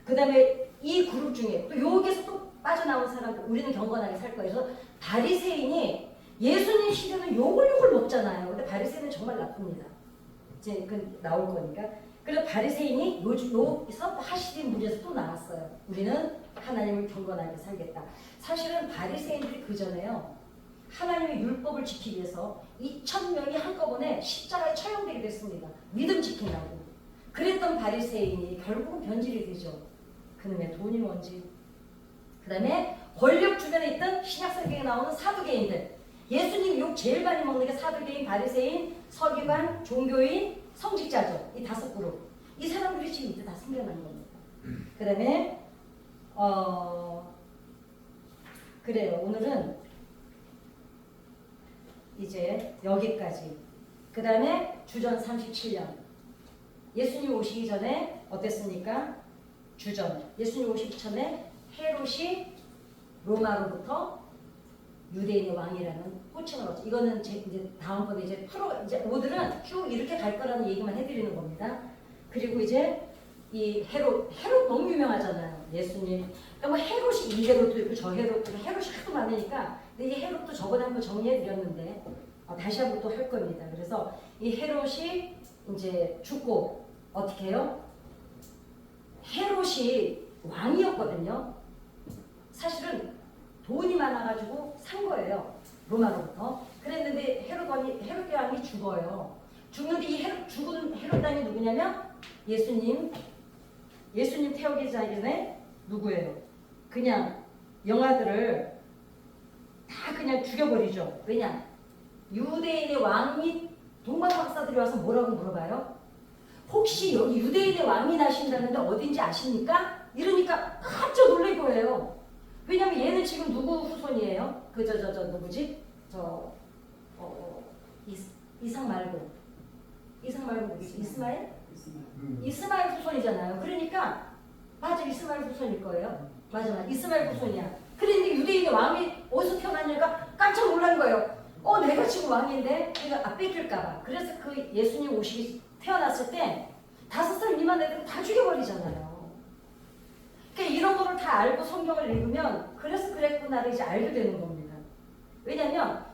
그다음에 이 그룹 중에 또 여기서 또 빠져나온 사람들 우리는 경건하게 살 거예요. 그래서 바리새인이 예수님 시대는 욕을 먹잖아요. 근데 바리새인은 정말 나쁩니다. 이제 그 나올 거니까. 그래서 바리새인이 여기서 하시딘 무리에서 또 나왔어요. 우리는 하나님을 경건하게 살겠다. 사실은 바리새인들이 그 전에요. 하나님의 율법을 지키기 위해서 2,000명이 한꺼번에 십자가에 처형되게 됐습니다. 믿음 지키려고. 그랬던 바리새인이 결국은 변질이 되죠. 그놈의 돈이 뭔지. 그 다음에 권력 주변에 있던 신약성경에 나오는 사두개인들. 예수님 욕 제일 많이 먹는 게 사두개인, 바리새인, 서기관, 종교인, 성직자죠. 이 5그룹. 이 사람들이 지금 이때 다 생겨난 겁니다. 그 다음에 그래요. 오늘은 이제 여기까지. 그 다음에 주전 37년. 예수님 오시기 전에 어땠습니까? 주전. 예수님 오시기 전에 헤롯이 로마로부터 유대인의 왕이라는 호칭을 얻죠. 이거는 이제 다음번에 이제 오늘은 쭉 이렇게 갈 거라는 얘기만 해드리는 겁니다. 그리고 이제 이 헤롯 너무 유명하잖아요. 예수님. 그러니까 뭐 헤롯이 이 헤롯도 있고 저 헤롯도 있고 헤롯이 하도 많으니까 근데 이 헤롯도 저번에 한번 정리해드렸는데 다시 한번 또 할 겁니다. 그래서 이 헤롯이 이제 죽고 어떻게 해요? 헤롯이 왕이었거든요. 사실은 돈이 많아가지고 산 거예요. 로마로부터. 그랬는데 헤롯 왕이 죽어요. 죽는데 이 죽은 헤롯 왕이 누구냐면 예수님 태우기 전에 누구예요? 그냥 영아들을 다 그냥 죽여버리죠. 왜냐? 유대인의 왕이 동방박사들이 와서 뭐라고 물어봐요? 혹시 여기 유대인의 왕이 나신다는데 어딘지 아십니까? 이러니까 깜짝 놀랄 거예요. 왜냐면 얘는 지금 누구 후손이에요? 누구지? 이상 말고 누구지? 이스마엘? 이스마엘 후손이잖아요. 그러니까 맞아, 이스마엘 후손일 거예요. 맞아, 이스마엘 후손이야. 그런데 유대인의 왕이 어디서 태어났냐가 깜짝 놀란 거예요. 내가 지금 왕인데 이거 뺏길까봐. 그래서 그 예수님 태어났을 때 5살 미만 애들은 다 죽여버리잖아요. 그러니까 이런 거를 다 알고 성경을 읽으면 그래서 그랬구나를 이제 알게 되는 겁니다. 왜냐면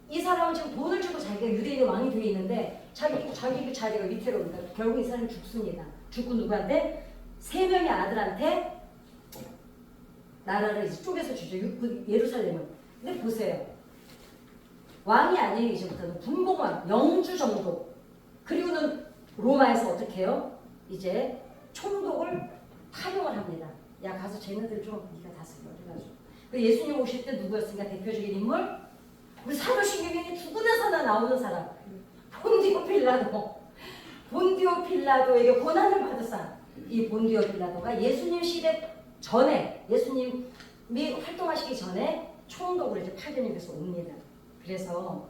이 사람은 지금 돈을 주고 자기가 유대인의 왕이 되어 있는데 자기 그 자리가 위태로우니까 결국 이 사람이 죽습니다. 죽고 누구한테? 3명의 아들한테 나라를 이제 쪼개서 주죠. 예루살렘을. 근데 보세요. 왕이 아니에요. 이제부터는 군복왕, 영주 정도. 그리고는 로마에서 어떻게 해요? 이제 총독을 파용을 합니다. 야 가서 쟤네들 좀 네가 다스려 그래가지고 그 예수님 오실 때 누구였습니까? 대표적인 인물 우리 사도신경에 두 군데서나 나오는 사람 본디오 빌라도 본디오 빌라도에게 고난을 받은 사람 이 본디오 빌라도가 예수님 시대 전에 예수님이 활동하시기 전에 총독으로 이제 파견이 돼서 옵니다. 그래서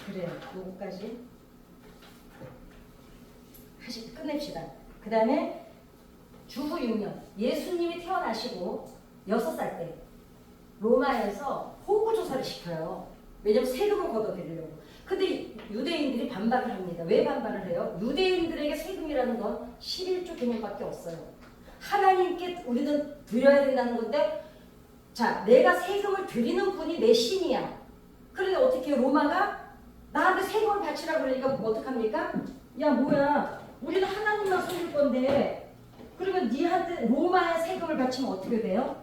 그래 요거까지 끝냅시다. 그 다음에 주후 6년 예수님이 태어나시고 6살 때 로마에서 호구조사를 시켜요. 왜냐면 세금을 걷어들이려고. 근데 유대인들이 반발을 합니다. 왜 반발을 해요? 유대인들에게 세금이라는 건 11조 개념밖에 없어요. 하나님께 우리는 드려야 된다는 건데 자 내가 세금을 드리는 분이 내 신이야. 그런데 어떻게 해요? 로마가 나한테 세금을 바치라고 그러니까 어떡합니까? 야 뭐야 우리는 하나님만 섬길 건데 그러면 니한테 로마의 세금을 바치면 어떻게 돼요?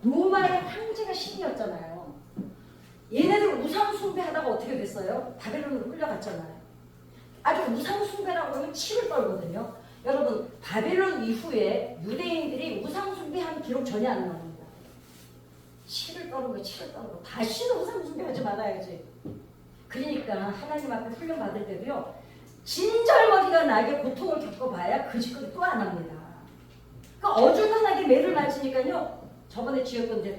로마의 황제가 신이었잖아요. 얘네들 우상 숭배하다가 어떻게 됐어요? 바벨론으로 끌려갔잖아요. 아주 우상 숭배라고 하면 치를 떨거든요. 여러분 바벨론 이후에 유대인들이 우상 숭배하는 기록 전혀 안 나옵니다. 치를 떨고 다시는 우상 숭배하지 말아야지. 그러니까 하나님 앞에 훈련 받을 때도요. 진절머리가 나게 고통을 겪어봐야 그 짓거리 또 안 합니다. 그러니까 어중간하게 매를 맞으니까요. 저번에 지었던 데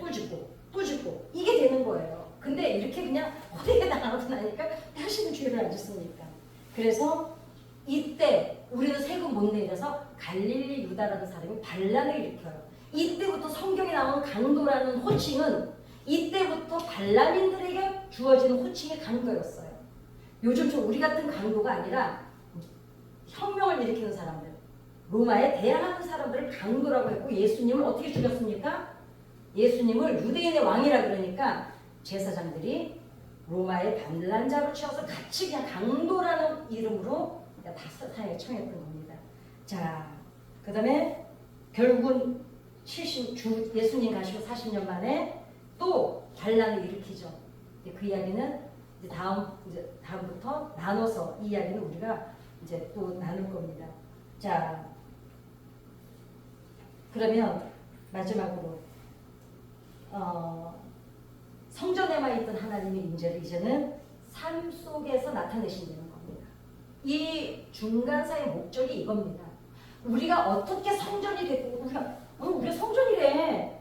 또 짓고 이게 되는 거예요. 근데 이렇게 그냥 호되게 당하고 나니까 다시는 죄를 안 짓습니까? 그래서 이때 우리는 세금 못 내려서 갈릴리 유다라는 사람이 반란을 일으켜요. 이때부터 성경에 나오는 강도라는 호칭은 이때부터 반란인들에게 주어지는 호칭이 강도였어요. 요즘 좀 우리 같은 강도가 아니라 혁명을 일으키는 사람들, 로마에 대항하는 사람들을 강도라고 했고 예수님을 어떻게 죽였습니까? 예수님을 유대인의 왕이라 그러니까 제사장들이 로마의 반란자로 치어서 같이 그냥 강도라는 이름으로 다 사형에 청했던 겁니다. 자, 그 다음에 결국은 예수님 가시고 40년 만에 또 반란을 일으키죠. 그 이야기는 이제 다음부터 나눠서 이 이야기는 우리가 이제 또 나눌 겁니다. 자, 그러면 마지막으로 성전에만 있던 하나님의 임재를 이제는 삶 속에서 나타내신다는 겁니다. 이 중간사의 목적이 이겁니다. 우리가 어떻게 성전이 됐고 우리가 성전이래.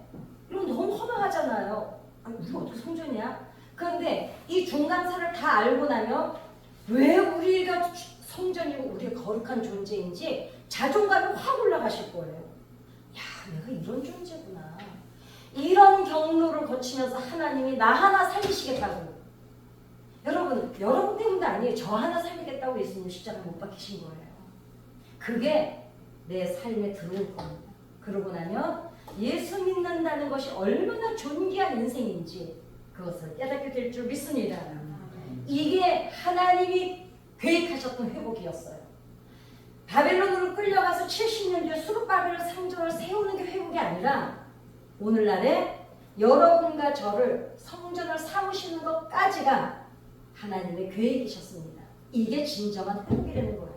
이러면 너무 허망하잖아요. 우리가 어떻게 성전이야? 그런데 이 중간사를 다 알고 나면 왜 우리가 성전이고 우리가 거룩한 존재인지 자존감이 확 올라가실 거예요. 야, 내가 이런 존재구나. 이런 경로를 거치면서 하나님이 나 하나 살리시겠다고. 여러분 때문도 아니에요. 저 하나 살리겠다고 예수님 십자가 못 박히신 거예요. 그게 내 삶에 들어올 겁니다. 그러고 나면 예수 믿는다는 것이 얼마나 존귀한 인생인지 그것을 깨닫게 될 줄 믿습니다. 이게 하나님이 계획하셨던 회복이었어요. 바벨론으로 끌려가서 70년 뒤에 수르바벨 성전을 세우는 게 회복이 아니라 오늘날에 여러분과 저를 성전을 삼으시는 것까지가 하나님의 계획이셨습니다. 이게 진정한 회복이라는 거예요.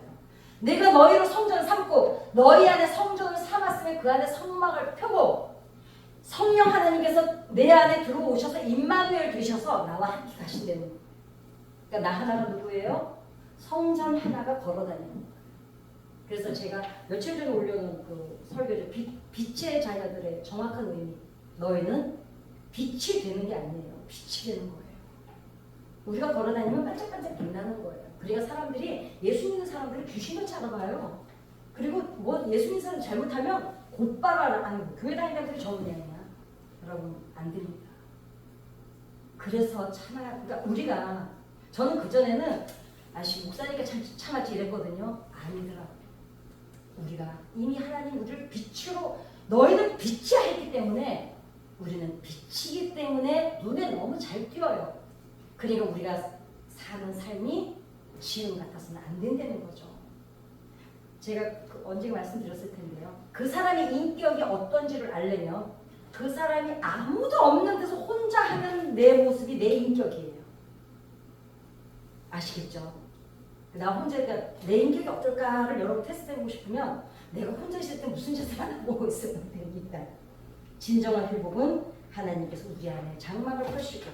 내가 너희로 성전을 삼고 너희 안에 성전을 삼았으면 그 안에 성막을 펴고 성령 하나님께서 내 안에 들어오셔서 임마누엘 되셔서 나와 함께 가신다는 거예요. 그러니까 나 하나가 누구예요? 성전 하나가 걸어다니는 거예요. 그래서 제가 며칠 전에 올려놓은 그 설교죠. 빛의 자녀들의 정확한 의미. 너희는 빛이 되는 게 아니에요. 빛이 되는 거예요. 우리가 걸어다니면 반짝반짝 빛나는 거예요. 그러니까 사람들이 예수 믿는 사람들이 귀신같이 알아봐요. 그리고 뭐 예수 믿는 사람 잘못하면 곧바로 아니 교회 다니는 애들이 저 모양이야. 여러분 안 됩니다. 그래서 그러니까 우리가 저는 그전에는 목사니까 참았지 이랬거든요. 아니더라고요. 우리가 이미 하나님 우리를 빛으로 너희는 빛이야 했기 때문에 우리는 빛이기 때문에 눈에 너무 잘 띄어요. 그러니까 우리가 사는 삶이 지금 같아서는 안 된다는 거죠. 제가 언젠가 말씀드렸을 텐데요. 그 사람의 인격이 어떤지를 알려면 그 사람이 아무도 없는 데서 혼자 하는 내 모습이 내 인격이에요. 아시겠죠? 나 혼자 내 인격이 어떨까를 여러분 테스트해보고 싶으면 내가 혼자 있을 때 무슨 짓을 하나 보고 있으면 됩니다. 진정한 회복은 하나님께서 우리 안에 장막을 펴시고